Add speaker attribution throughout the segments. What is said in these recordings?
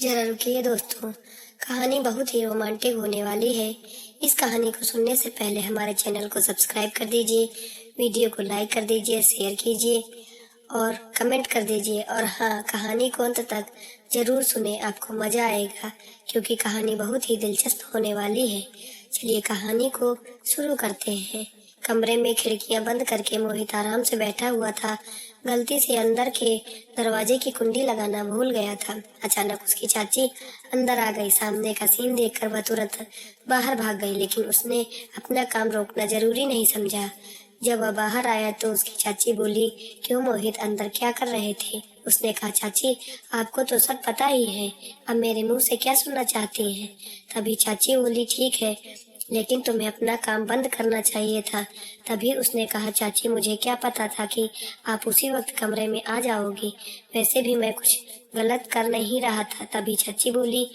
Speaker 1: जरा रुकिए दोस्तों, कहानी बहुत ही रोमांटिक होने वाली है। इस कहानी को सुनने से पहले हमारे चैनल को सब्सक्राइब कर दीजिए, वीडियो को लाइक कर दीजिए, शेयर कीजिए और कमेंट कर दीजिए। और हाँ, कहानी को अंत तक जरूर सुने, आपको मजा आएगा क्योंकि कहानी बहुत ही दिलचस्प होने वाली है। चलिए कहानी को शुरू करते हैं। कमरे में खिड़कियां बंद करके मोहित आराम से बैठा हुआ था। गलती से अंदर के दरवाजे की कुंडी लगाना भूल गया था। अचानक उसकी चाची अंदर आ गई। सामने का सीन देखकर वह तुरंत बाहर भाग गई, लेकिन उसने अपना काम रोकना जरूरी नहीं समझा। जब वह बाहर आया तो उसकी चाची बोली, क्यों मोहित, अंदर क्या कर रहे थे? उसने कहा, चाची आपको तो सब पता ही है, अब मेरे मुंह से क्या सुनना चाहती हैं? तभी चाची बोली, ठीक है, लेकिन तुम्हें अपना काम बंद करना चाहिए था। तभी उसने कहा, चाची मुझे क्या पता था कि आप उसी वक्त कमरे में आ जाओगी, वैसे भी मैं कुछ गलत कर नहीं रहा था। तभी चाची बोली,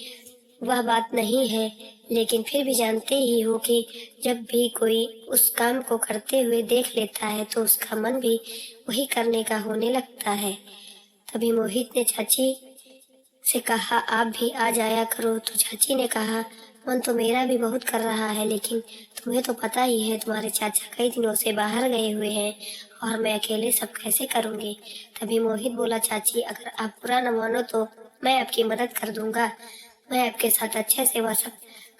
Speaker 1: वह बात नहीं है, लेकिन फिर भी जानते ही हो कि जब भी कोई उस काम को करते हुए देख लेता है तो उसका मन भी वही करने का होने लगता है। तभी मोहित ने चाची से कहा, आप भी आ जाया करो। तो चाची ने कहा, मन तो मेरा भी बहुत कर रहा है, लेकिन तुम्हें तो पता ही है तुम्हारे चाचा कई दिनों से बाहर गए हुए हैं और मैं अकेले सब कैसे करूंगी। तभी मोहित बोला, चाची अगर आप बुरा न मानो तो मैं आपकी मदद कर दूंगा, मैं आपके साथ अच्छे से वह सब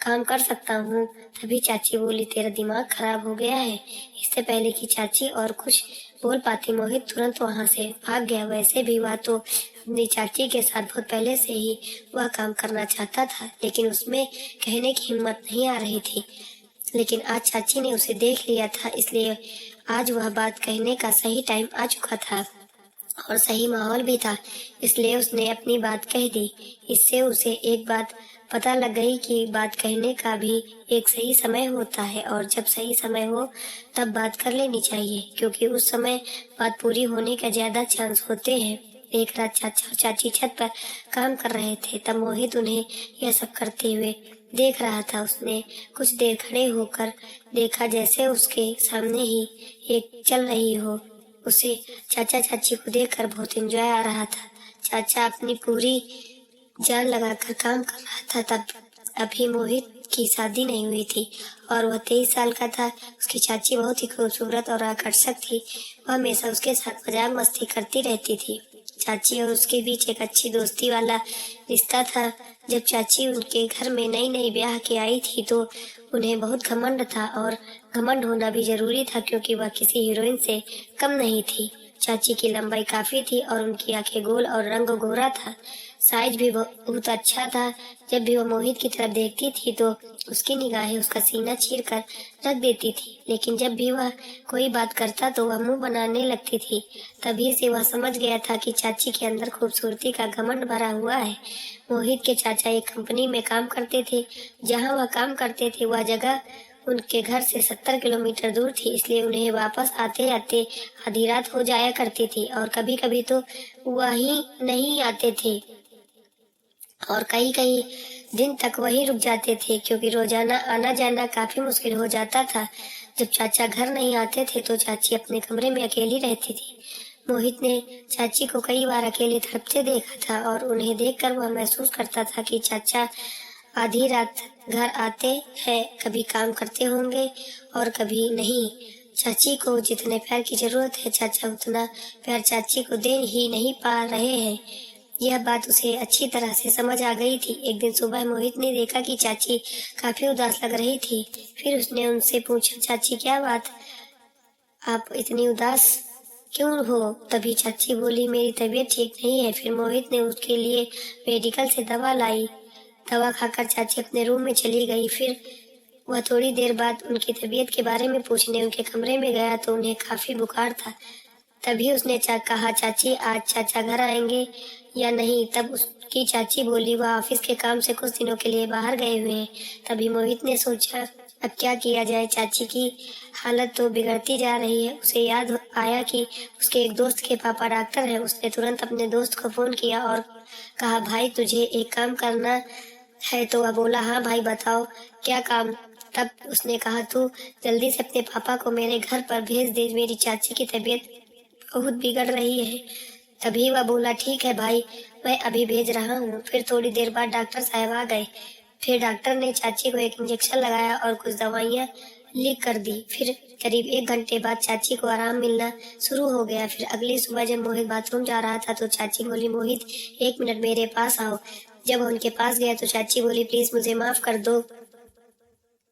Speaker 1: काम कर सकता हूँ। तभी चाची बोली, तेरा दिमाग खराब हो गया है। इससे पहले कि चाची और कुछ बोल पाती, मोहित तुरंत वहां से भाग गया। वैसे भी वह तो अपनी चाची के साथ बहुत पहले से ही वह काम करना चाहता था, लेकिन उसमें कहने की हिम्मत नहीं आ रही थी। लेकिन आज चाची ने उसे देख लिया था, इसलिए आज वह बात कहने का सही टाइम आ चुका था और सही माहौल भी था, इसलिए उसने अपनी बात कह दी। इससे उसे एक बात पता लग गई कि बात कहने का भी एक सही समय होता है और जब सही समय हो तब बात कर लेनी चाहिए, क्योंकि उस समय बात पूरी होने का ज्यादा चांस होते हैं। एक रात चाचा और चाची छत पर काम कर रहे थे, तब मोहित उन्हें यह सब करते हुए देख रहा था। उसने कुछ देर खड़े होकर देखा, जैसे उसके सामने ही एक चल रही हो। उसे चाचा चाची को देखकर बहुत एंजॉय आ रहा था। चाचा अपनी पूरी जान लगाकर काम कर रहा था। तब अभी मोहित की शादी नहीं हुई थी और वह 23 साल का था। उसकी चाची बहुत ही खूबसूरत और आकर्षक थी। वह हमेशा उसके साथ मजाक मस्ती करती रहती थी। चाची और उसके बीच एक अच्छी दोस्ती वाला रिश्ता था। जब चाची उनके घर में नई नई ब्याह के आई थी तो उन्हें बहुत घमंड था, और घमंड होना भी जरूरी था क्योंकि वह किसी हीरोइन से कम नहीं थी। चाची की लंबाई काफी थी और उनकी आंखें गोल और रंग गोरा था। साइज भी बहुत अच्छा था। जब भी वह मोहित की तरफ देखती थी तो उसकी निगाहें उसका सीना चीर कर रख देती थी, लेकिन जब भी वह कोई बात करता तो वह मुंह बनाने लगती थी। तभी से वह समझ गया था कि चाची के अंदर खूबसूरती का घमंड भरा हुआ है। मोहित के चाचा एक कंपनी में काम करते थे। जहाँ वह काम करते थे वह जगह उनके घर से 70 किलोमीटर दूर थी, इसलिए उन्हें वापस आते आते आधी रात हो जाया करती थी और कभी कभी तो वही नहीं आते थे और कई कई दिन तक वहीं रुक जाते थे, क्योंकि रोजाना आना जाना काफी मुश्किल हो जाता था। जब चाचा घर नहीं आते थे तो चाची अपने कमरे में अकेली रहती थी। मोहित ने चाची को कई बार अकेले तड़पते देखा था और उन्हें देखकर वह महसूस करता था कि चाचा आधी रात घर आते हैं, कभी काम करते होंगे और कभी नहीं। चाची को जितने प्यार की जरूरत है, चाचा उतना प्यार चाची को दे ही नहीं पा रहे हैं। यह बात उसे अच्छी तरह से समझ आ गई थी। एक दिन सुबह मोहित ने देखा कि चाची काफी उदास लग रही थी। फिर उसने उनसे पूछा, चाची क्या बात, आप इतनी उदास क्यों हो? तभी चाची बोली, मेरी तबीयत ठीक नहीं है। फिर मोहित ने उसके लिए मेडिकल से दवा लाई। दवा खाकर चाची अपने रूम में चली गई। फिर वह थोड़ी देर बाद उनकी तबीयत के बारे में पूछने उनके कमरे में गया तो उन्हें काफी बुखार था। तभी उसने कहा, चाची आज चाचा घर आएंगे या नहीं? तब उसकी चाची बोली, वह ऑफिस के काम से कुछ दिनों के लिए बाहर गए हुए हैं। तभी मोहित ने सोचा, अब क्या किया जाए, चाची की हालत तो बिगड़ती जा रही है। उसे याद आया कि उसके एक दोस्त के पापा डॉक्टर हैं। उसने तुरंत अपने दोस्त को फोन किया और कहा, भाई तुझे एक काम करना है? तो वह बोला, हाँ भाई बताओ क्या काम? तब उसने कहा, तू जल्दी से अपने पापा को मेरे घर पर भेज दे, मेरी चाची की तबीयत बहुत बिगड़ रही है। तभी वह बोला, ठीक है भाई, मैं अभी भेज रहा हूँ। फिर थोड़ी देर बाद डॉक्टर साहब आ गए। फिर डॉक्टर ने चाची को एक इंजेक्शन लगाया और कुछ दवाइयाँ लिख कर दी। फिर करीब 1 घंटे बाद चाची को आराम मिलना शुरू हो गया। फिर अगली सुबह जब मोहित बाथरूम जा रहा था तो चाची बोली, मोहित 1 मिनट मेरे पास आओ। जब वो उनके पास गया तो चाची बोली, प्लीज मुझे माफ कर दो।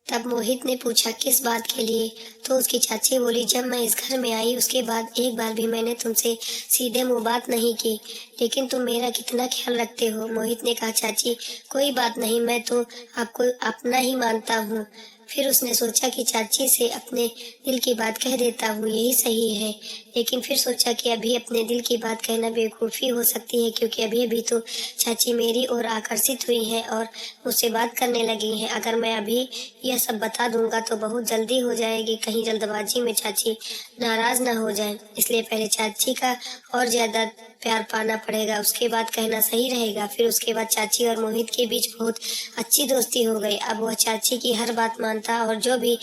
Speaker 1: तब मोहित ने पूछा, किस बात के लिए? तो उसकी चाची बोली, जब मैं इस घर में आई उसके बाद एक बार भी मैंने तुमसे सीधे मुंह बात नहीं की, लेकिन तुम मेरा कितना ख्याल रखते हो। मोहित ने कहा, चाची कोई बात नहीं, मैं तो आपको अपना ही मानता हूँ। फिर उसने सोचा कि चाची से अपने दिल की बात कह देता हूँ, यही सही है। लेकिन फिर सोचा कि अभी अपने दिल की बात कहना बेवकूफ़ी हो सकती है, क्योंकि अभी अभी तो चाची मेरी ओर आकर्षित हुई हैं और मुझसे बात करने लगी हैं। अगर मैं अभी यह सब बता दूंगा तो बहुत जल्दी हो जाएगी, कहीं जल्दबाजी में चाची नाराज ना हो जाए। इसलिए पहले चाची का और ज्यादा प्यार पाना पड़ेगा, उसके बाद कहना सही रहेगा। फिर उसके बाद चाची और मोहित के बीच बहुत अच्छी दोस्ती हो गई। अब वह चाची की हर बात मानता और जो भी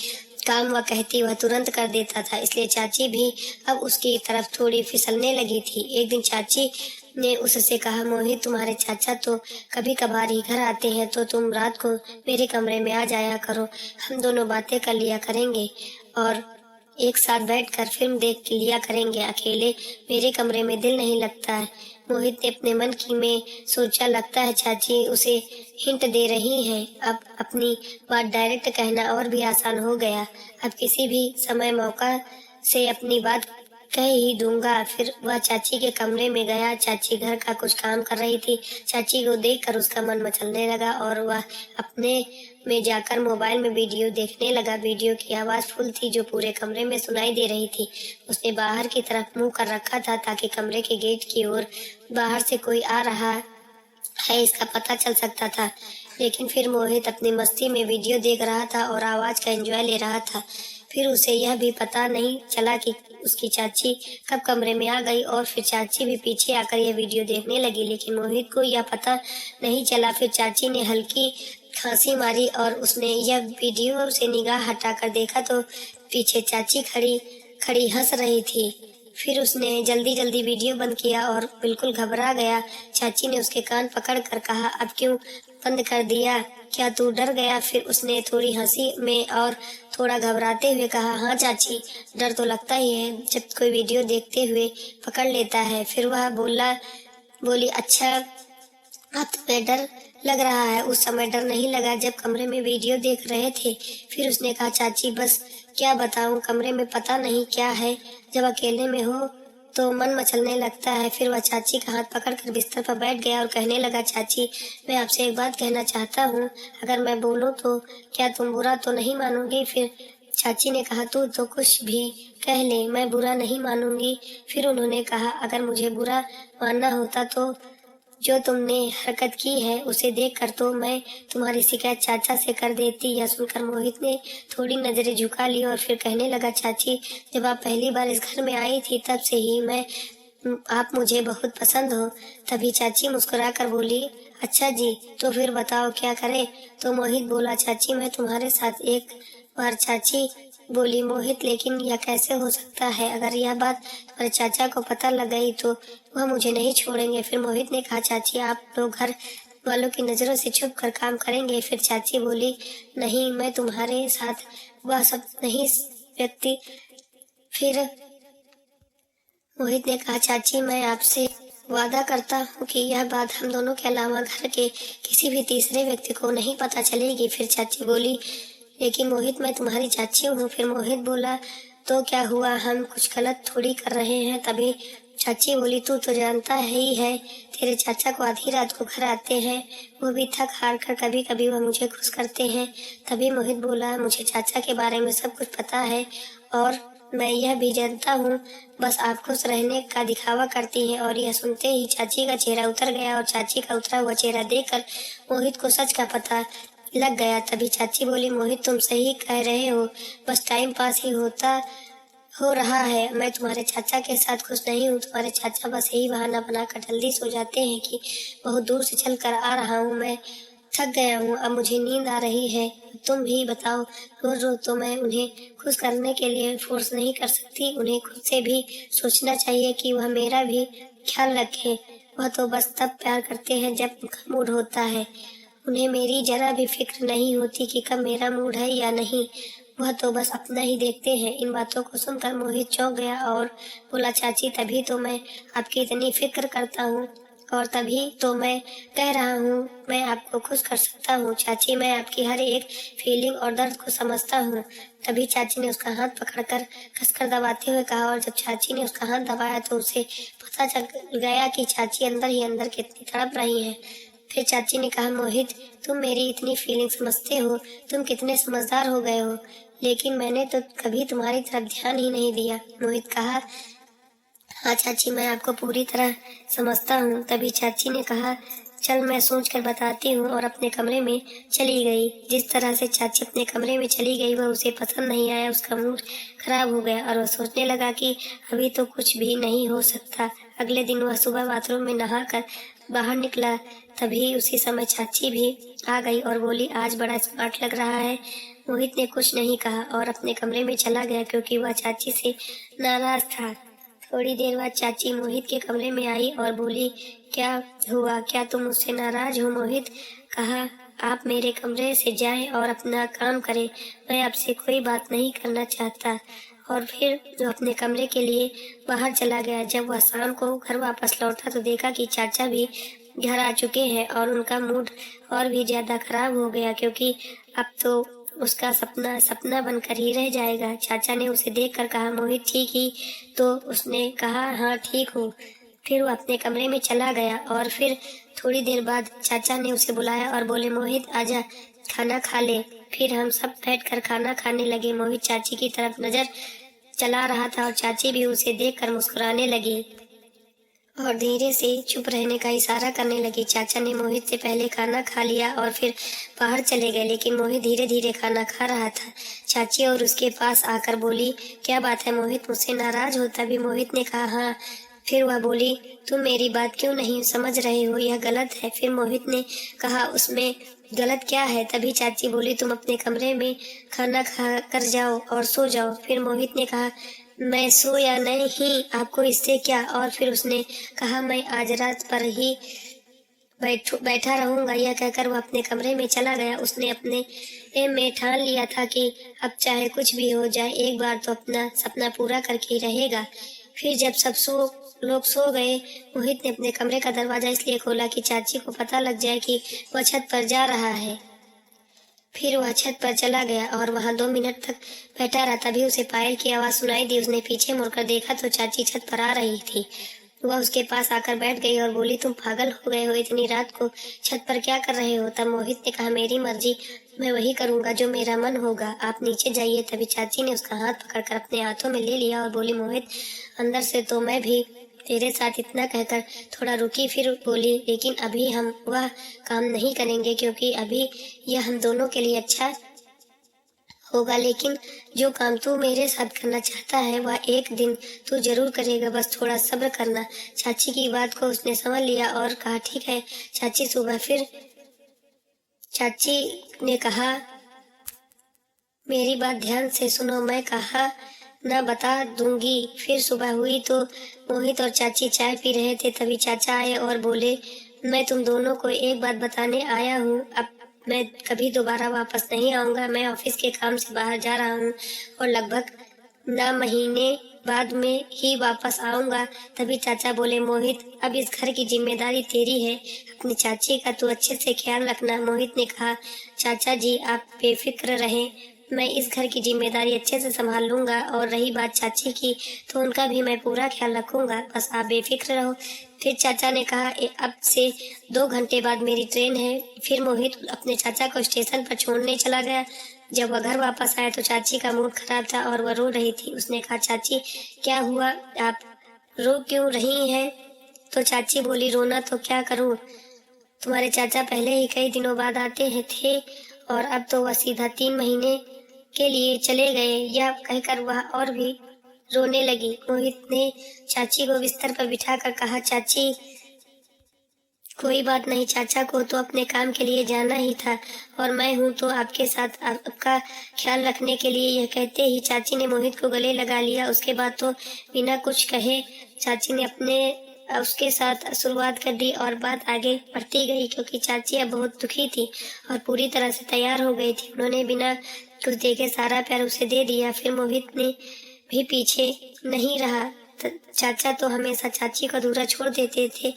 Speaker 1: काम वह कहती वह तुरंत कर देता था। इसलिए चाची भी अब उसकी तरफ थोड़ी फिसलने लगी थी। एक दिन चाची ने उससे कहा, मोहित तुम्हारे चाचा तो कभी कभार ही घर आते हैं, तो तुम रात को मेरे कमरे में आ जाया करो, हम दोनों बातें कर लिया करेंगे और एक साथ बैठकर फिल्म देख लिया करेंगे। अकेले मेरे कमरे में दिल नहीं लगता है। मोहित ने अपने मन की में सोचा, लगता है चाची उसे हिंट दे रही हैं। अब अपनी बात डायरेक्ट कहना और भी आसान हो गया। अब किसी भी समय मौका से अपनी बात कह ही दूंगा। फिर वह चाची के कमरे में गया। चाची घर का कुछ काम कर रही थी। चाची को देखकर उसका मन मचलने लगा और वह अपने में जाकर मोबाइल में वीडियो देखने लगा। वीडियो की आवाज फुल थी जो पूरे कमरे में सुनाई दे रही थी। उसने बाहर की तरफ मुंह कर रखा था ताकि कमरे के गेट की ओर बाहर से कोई आ रहा है इसका पता चल सकता था। लेकिन फिर मोहित अपनी मस्ती में वीडियो देख रहा था और आवाज का एंजॉय ले रहा था। फिर उसे यह भी पता नहीं चला कि उसकी चाची कब कमरे में आ गई और फिर चाची भी पीछे आकर यह वीडियो देखने लगी। लेकिन मोहित को यह पता नहीं चला। फिर चाची ने हल्की खांसी मारी और उसने यह वीडियो से निगाह हटाकर देखा तो पीछे चाची खड़ी खड़ी हंस रही थी। फिर उसने जल्दी जल्दी वीडियो बंद किया और बिल्कुल घबरा गया। चाची ने उसके कान पकड़ कर कहा, अब क्यों बंद कर दिया, क्या तू डर गया? फिर उसने थोड़ी हंसी में और थोड़ा घबराते हुए कहा, हाँ चाची, डर तो लगता ही है जब कोई वीडियो देखते हुए पकड़ लेता है। फिर वह बोली, अच्छा अब तुम्हें डर लग रहा है, उस समय डर नहीं लगा जब कमरे में वीडियो देख रहे थे। फिर उसने कहा, चाची बस क्या बताऊं, कमरे में पता नहीं क्या है, जब अकेले में हो तो मन मचलने लगता है। फिर वह चाची का हाथ पकड़कर बिस्तर पर बैठ गया और कहने लगा, चाची मैं आपसे एक बात कहना चाहता हूँ, अगर मैं बोलूँ तो क्या तुम बुरा तो नहीं मानोगी? फिर चाची ने कहा, तू तो कुछ भी कह ले, मैं बुरा नहीं मानूंगी। फिर उन्होंने कहा, अगर मुझे बुरा मानना होता तो जो तुमने हरकत की है उसे देखकर तो मैं तुम्हारी शिकायत चाचा से कर देती। यह सुनकर मोहित ने थोड़ी नजरें झुका ली और फिर कहने लगा, चाची जब आप पहली बार इस घर में आई थी तब से ही आप मुझे बहुत पसंद हो। तभी चाची मुस्कुराकर बोली, अच्छा जी, तो फिर बताओ क्या करें? तो मोहित बोला, चाची मैं तुम्हारे साथ एक बार। चाची बोली, मोहित लेकिन यह कैसे हो सकता है? अगर यह बात तुम्हारे चाचा को पता लग गई तो वह मुझे नहीं छोड़ेंगे। फिर मोहित ने कहा, चाची आप लोग घर वालों की नजरों से छुप कर काम करेंगे? फिर चाची बोली, नहीं, मैं तुम्हारे साथ वह सब नहीं व्यक्ति। फिर मोहित ने कहा, चाची मैं आपसे वादा करता हूँ कि यह बात हम दोनों के अलावा घर के किसी भी तीसरे व्यक्ति को नहीं पता चलेगी। फिर चाची बोली, लेकिन मोहित मैं तुम्हारी चाची हूँ। फिर मोहित बोला, तो क्या हुआ, हम कुछ गलत थोड़ी कर रहे हैं? तभी चाची बोली, तू तो जानता ही है तेरे चाचा को आधी रात को घर आते हैं, वो भी थक हार कर, कभी कभी वह मुझे खुश करते हैं। तभी मोहित बोला, मुझे चाचा के बारे में सब कुछ पता है और मैं यह भी जानता हूँ, बस आप खुश रहने का दिखावा करती हैं। और यह सुनते ही चाची का चेहरा उतर गया और चाची का उतरा हुआ चेहरा देखकर मोहित को सच का पता लग गया। तभी चाची बोली, मोहित तुम सही कह रहे हो, बस टाइम पास ही हो रहा है। मैं तुम्हारे चाचा के साथ खुश नहीं हूँ। तुम्हारे चाचा बस यही बहाना बनाकर जल्दी सो जाते हैं कि बहुत दूर से चल कर आ रहा हूँ, मैं थक गया हूँ, अब मुझे नींद आ रही है। तुम भी बताओ, रोज रोज तो मैं उन्हें खुश करने के लिए फोर्स नहीं कर सकती। उन्हें खुद से भी सोचना चाहिए कि वह मेरा भी ख्याल रखें। वह तो बस तब प्यार करते हैं जब उनका मूड होता है। उन्हें मेरी जरा भी फिक्र नहीं होती कि कब मेरा मूड है या नहीं। वह तो बस अपना ही देखते हैं। इन बातों को सुनकर मोहित चौंक गया और बोला, चाची तभी तो मैं आपकी इतनी फिक्र करता हूँ और तभी तो मैं कह रहा हूँ मैं आपको खुश कर सकता हूँ। चाची, मैं आपकी हर एक फीलिंग और दर्द को समझता हूँ। तभी चाची ने उसका हाथ पकड़कर कसकर दबाते हुए कहा, और जब चाची ने उसका हाथ दबाया तो उसे पता चल गया कि चाची अंदर ही अंदर कितनी तड़प रही है। फिर चाची ने कहा, मोहित, तुम मेरी इतनी फीलिंग समझते हो, तुम कितने समझदार हो गए हो, लेकिन मैंने तो कभी तुम्हारी तरफ ध्यान ही नहीं दिया। मोहित कहा, हाँ चाची, मैं आपको पूरी तरह समझता हूँ। तभी चाची ने कहा, चल मैं सोच कर बताती हूँ, और अपने कमरे में चली गई। जिस तरह से चाची अपने कमरे में चली गई वह उसे पसंद नहीं आया। उसका मूड खराब हो गया और वह सोचने लगा कि अभी तो कुछ भी नहीं हो सकता। अगले दिन वह सुबह बाथरूम में नहाकर बाहर निकला। तभी उसी समय चाची भी आ गई और बोली, आज बड़ा स्मार्ट लग रहा है। मोहित ने कुछ नहीं कहा और अपने कमरे में चला गया क्योंकि वह चाची से नाराज था। थोड़ी देर बाद चाची मोहित के कमरे में आई और बोली, क्या हुआ, क्या तुम मुझसे नाराज हो? मोहित कहा, आप मेरे कमरे से जाएं और अपना काम करें, मैं आपसे कोई बात नहीं करना चाहता। और फिर वो अपने कमरे के लिए बाहर चला गया। जब वह शाम को घर वापस लौटा तो देखा कि चाचा भी घर आ चुके हैं और उनका मूड और भी ज्यादा खराब हो गया क्योंकि अब तो उसका सपना सपना बनकर ही रह जाएगा। चाचा ने उसे देखकर कहा, मोहित ठीक ही? तो उसने कहा, हाँ ठीक हूँ। फिर वो अपने कमरे में चला गया और फिर थोड़ी देर बाद चाचा ने उसे बुलाया और बोले, मोहित आजा, खाना खा ले। फिर हम सब बैठकर खाना खाने लगे। मोहित चाची की तरफ नजर चला रहा था और चाची भी उसे देखकर मुस्कुराने लगी और धीरे से चुप रहने का इशारा करने लगी। चाचा ने मोहित से पहले खाना खा लिया और फिर बाहर चले गए, लेकिन मोहित धीरे धीरे खाना खा रहा था। चाची और उसके पास आकर बोली, क्या बात है मोहित, मुझसे नाराज हो? तभी मोहित ने कहा, हाँ। फिर वह बोली, तुम मेरी बात क्यों नहीं समझ रहे हो, यह गलत है। फिर मोहित ने कहा, उसमें गलत क्या है? तभी चाची बोली, तुम अपने कमरे में खाना खा कर जाओ और सो जाओ। फिर मोहित ने कहा, मैं सो या नहीं, आपको इससे क्या? और फिर उसने कहा, मैं आज रात पर ही बैठा रहूंगा। यह कहकर वह अपने कमरे में चला गया। उसने अपने में ठान लिया था कि अब चाहे कुछ भी हो जाए, एक बार तो अपना सपना पूरा करके ही रहेगा। फिर जब सब लोग सो गए, मोहित ने अपने कमरे का दरवाजा इसलिए खोला कि चाची को पता लग जाए कि वह छत पर जा रहा है। फिर वह छत पर चला गया और वहां 2 मिनट तक बैठा रहा। तभी उसे पायल की आवाज सुनाई दी। उसने पीछे मुड़कर देखा तो चाची छत पर आ रही थी। वह उसके पास आकर बैठ गई और बोली, तुम पागल हो गए हो, इतनी रात को छत पर क्या कर रहे हो? तब मोहित ने कहा, मेरी मर्जी, मैं वही करूंगा जो मेरा मन होगा, आप नीचे जाइए। तभी चाची ने उसका हाथ पकड़कर अपने हाथों में ले लिया और बोली, मोहित अंदर से तो मैं भी तेरे साथ इतना कहकर थोड़ा रुकी। फिर बोली, लेकिन अभी हम वह काम नहीं करेंगे क्योंकि अभी यह हम दोनों के लिए अच्छा होगा, लेकिन जो काम तू मेरे साथ करना चाहता है वह एक दिन तू जरूर करेगा, बस थोड़ा सब्र करना। चाची की बात को उसने समझ लिया और कहा, ठीक है चाची। सुबह फिर चाची ने कहा, मेरी बात ध्यान से सुनो, मैं कहा ना बता दूंगी। फिर सुबह हुई तो मोहित और चाची चाय पी रहे थे। तभी चाचा आए और बोले, मैं तुम दोनों को एक बात बताने आया हूँ, अब मैं कभी दोबारा वापस नहीं आऊंगा। मैं ऑफिस के काम से बाहर जा रहा हूँ और लगभग 9 महीने बाद में ही वापस आऊंगा। तभी चाचा बोले, मोहित अब इस घर की जिम्मेदारी तेरी है, अपनी चाची का तू अच्छे से ख्याल रखना। मोहित ने कहा, चाचा जी आप बेफिक्र रहें, मैं इस घर की जिम्मेदारी अच्छे से संभाल लूंगा, और रही बात चाची की तो उनका भी मैं पूरा ख्याल रखूंगा, बस आप बेफिक्र रहो। फिर चाचा ने कहा, अब से 2 घंटे बाद मेरी ट्रेन है। फिर मोहित अपने चाचा को स्टेशन पर छोड़ने चला गया। जब वह घर वापस आया तो चाची का मूड खराब था और वह रो रही थी। उसने कहा, चाची क्या हुआ, आप रो क्यों रही हैं? तो चाची बोली, रोना तो क्या करूं, तुम्हारे चाचा पहले ही कई दिनों बाद आते हैं थे और अब तो वह सीधा 3 महीने के लिए चले गए। यह कहकर वह और भी रोने लगी। मोहित ने चाची को बिस्तर पर बिठाकर कहा, चाची कोई बात नहीं, चाचा को तो अपने काम के लिए जाना ही था और मैं हूँ तो आपके साथ आपका ख्याल रखने के लिए। यह कहते ही चाची ने मोहित को गले लगा लिया। उसके बाद तो बिना कुछ कहे चाची ने उसके साथ शुरुआत कर दी और बात आगे बढ़ती गई, क्योंकि चाची अब बहुत दुखी थी और पूरी तरह से तैयार हो गई थी। उन्होंने बिना कुछ देखे सारा प्यार उसे दे दिया। फिर मोहित ने भी पीछे नहीं रहा। चाचा तो हमेशा चाची को अधूरा छोड़ देते थे,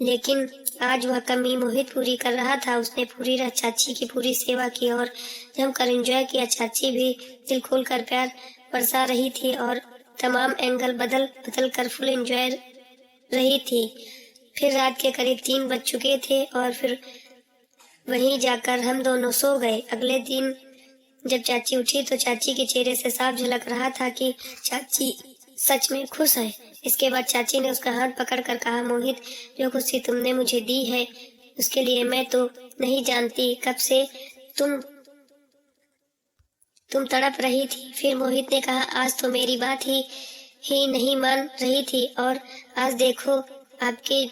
Speaker 1: लेकिन आज वह कमी मोहित पूरी कर रहा था। उसने पूरी रात चाची की पूरी सेवा की और जमकर एंजॉय किया। चाची भी दिल खोल कर प्यार बरसा रही थी और तमाम एंगल बदल बदल कर फुल एंजॉय रही थी। फिर रात के करीब 3 बज चुके थे और फिर वहीं जाकर हम दोनों सो गए। अगले दिन जब चाची उठी तो चाची के चेहरे से साफ झलक रहा था कि चाची सच में खुश है। इसके बाद चाची ने उसका हाथ पकड़कर कहा, मोहित, जो खुशी तुमने मुझे दी है उसके लिए मैं तो नहीं जानती कब से तुम तड़प रही थी। फिर मोहित ने कहा, आज तो मेरी बात ही नहीं मान रही थी और आज देखो आपके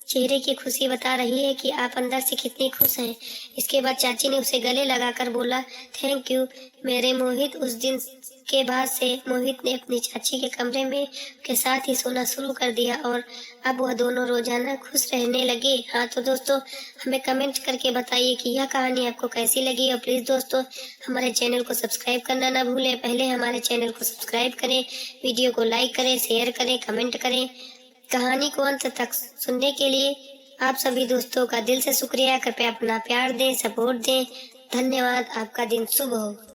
Speaker 1: चेहरे की खुशी बता रही है कि आप अंदर से कितनी खुश हैं। इसके बाद चाची ने उसे गले लगाकर बोला, थैंक यू मेरे मोहित। उस दिन के बाद से मोहित ने अपनी चाची के कमरे में के साथ ही सोना शुरू कर दिया और अब वह दोनों रोजाना खुश रहने लगे। हाँ तो दोस्तों, हमें कमेंट करके बताइए कि यह कहानी आपको कैसी लगी और प्लीज दोस्तों हमारे चैनल को सब्सक्राइब करना ना भूलें। पहले हमारे चैनल को सब्सक्राइब करें, वीडियो को लाइक करें, शेयर करें, कमेंट करें। कहानी को अंत तक सुनने के लिए आप सभी दोस्तों का दिल से शुक्रिया। कृपया अपना प्यार दें, सपोर्ट दें। धन्यवाद। आपका दिन शुभ हो।